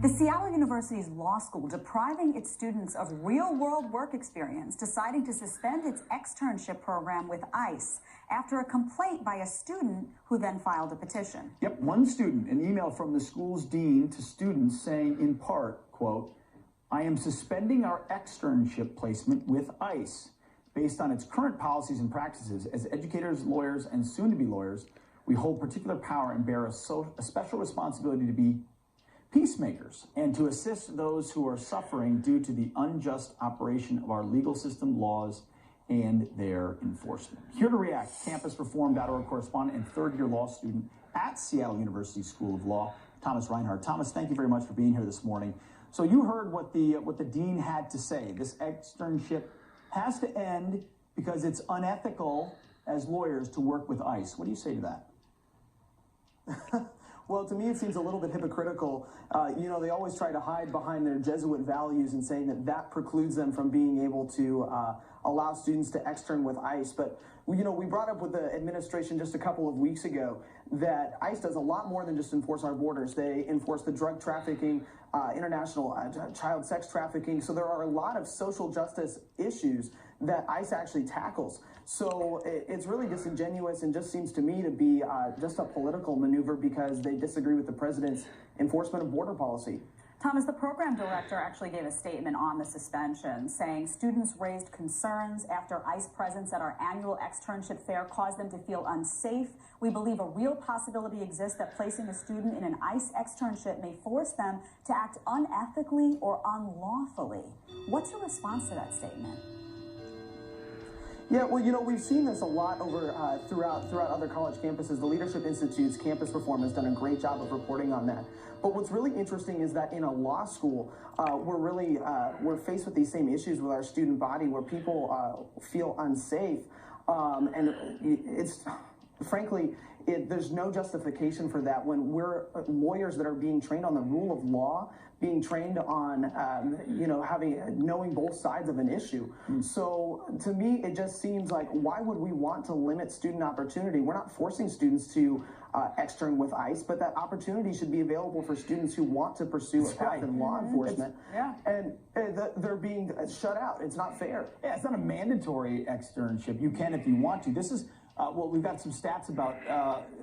The Seattle University's law school depriving its students of real-world work experience, deciding to suspend its externship program with ICE after a complaint by a student who then filed a petition. Yep, one student, an email from the school's dean to students saying in part, quote, "I am suspending our externship placement with ICE. Based on its current policies and practices, as educators, lawyers, and soon-to-be lawyers, we hold particular power and bear a special responsibility to be peacemakers and to assist those who are suffering due to the unjust operation of our legal system, laws, and their enforcement." Here to react, campusreform.org correspondent and third-year law student at Seattle University School of Law, Thomas Reinhardt. Thomas, thank you very much for being here this morning. So you heard what the dean had to say. This externship has to end because it's unethical as lawyers to work with ICE. What do you say to that? Well, to me, it seems a little bit hypocritical. They always try to hide behind their Jesuit values and saying that precludes them from being able to allow students to extern with ICE. But, we brought up with the administration just a couple of weeks ago that ICE does a lot more than just enforce our borders. They enforce the drug trafficking, international child sex trafficking. So there are a lot of social justice issues that ICE actually tackles. So it's really disingenuous and just seems to me to be just a political maneuver because they disagree with the president's enforcement of border policy. Thomas, the program director actually gave a statement on the suspension saying students raised concerns after ICE presence at our annual externship fair caused them to feel unsafe. We believe a real possibility exists that placing a student in an ICE externship may force them to act unethically or unlawfully. What's your response to that statement? Yeah, well, we've seen this a lot over throughout other college campuses. The Leadership Institute's Campus Reform has done a great job of reporting on that. But what's really interesting is that in a law school, we're faced with these same issues with our student body, where people feel unsafe, and it's frankly. There's no justification for that when we're lawyers that are being trained on the rule of law, being trained on, knowing both sides of an issue. So to me, it just seems like, why would we want to limit student opportunity? We're not forcing students to extern with ICE, but that opportunity should be available for students who want to pursue a path in law enforcement. And they're being shut out. It's not fair. Yeah, it's not a mandatory externship. You can if you want to. This is we've got some stats about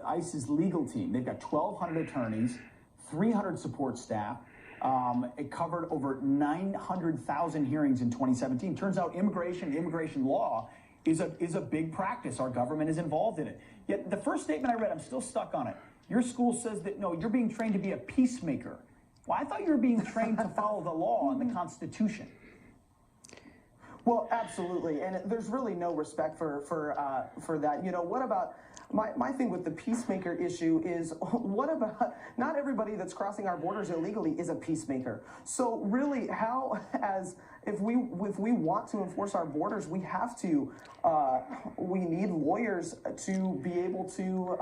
ICE's legal team. They've got 1,200 attorneys, 300 support staff. It covered over 900,000 hearings in 2017. Turns out immigration law is a big practice. Our government is involved in it. Yet the first statement I read, I'm still stuck on it. Your school says that, no, you're being trained to be a peacemaker. Well, I thought you were being trained to follow the law and the Constitution. Well, absolutely, and there's really no respect for that. What about my thing with the peacemaker issue is, what about, not everybody that's crossing our borders illegally is a peacemaker. So really, if we want to enforce our borders, we have to, we need lawyers to be able to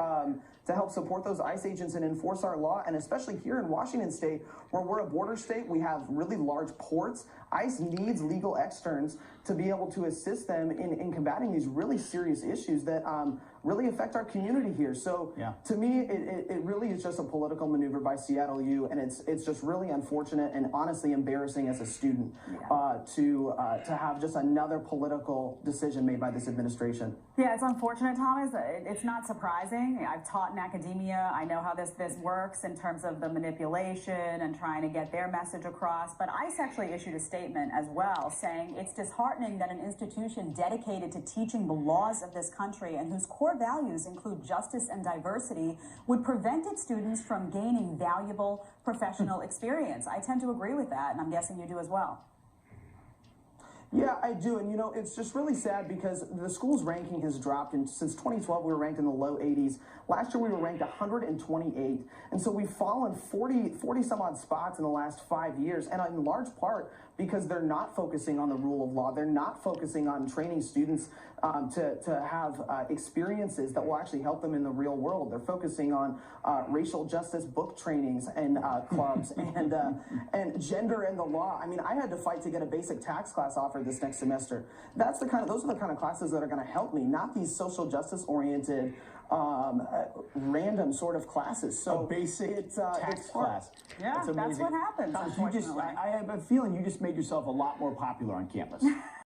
help support those ICE agents and enforce our law. And especially here in Washington State, where we're a border state, we have really large ports. ICE needs legal externs to be able to assist them in combating these really serious issues that really affect our community here. So to me, it really is just a political maneuver by Seattle U, and it's just really unfortunate and honestly embarrassing as a student to have just another political decision made by this administration. Yeah, it's unfortunate, Thomas. It's not surprising. I've taught in academia. I know how this works in terms of the manipulation and trying to get their message across. But ICE actually issued a statement as well saying it's disheartening that an institution dedicated to teaching the laws of this country and whose core values include justice and diversity would prevent its students from gaining valuable professional experience. I tend to agree with that, and I'm guessing you do as well. Yeah, I do. And, it's just really sad because the school's ranking has dropped. And since 2012, we were ranked in the low 80s. Last year, we were ranked 128. And so we've fallen 40 some odd spots in the last 5 years. And in large part because they're not focusing on the rule of law. They're not focusing on training students to have experiences that will actually help them in the real world. They're focusing on racial justice book trainings and clubs and gender and the law. I mean, I had to fight to get a basic tax class offered this next semester. Those are the kind of classes that are going to help me, not these social justice oriented random sort of classes. So A basic it's text hard. class. Yeah, That's that's amazing. what happens, Thomas, I have a feeling you just made yourself a lot more popular on campus.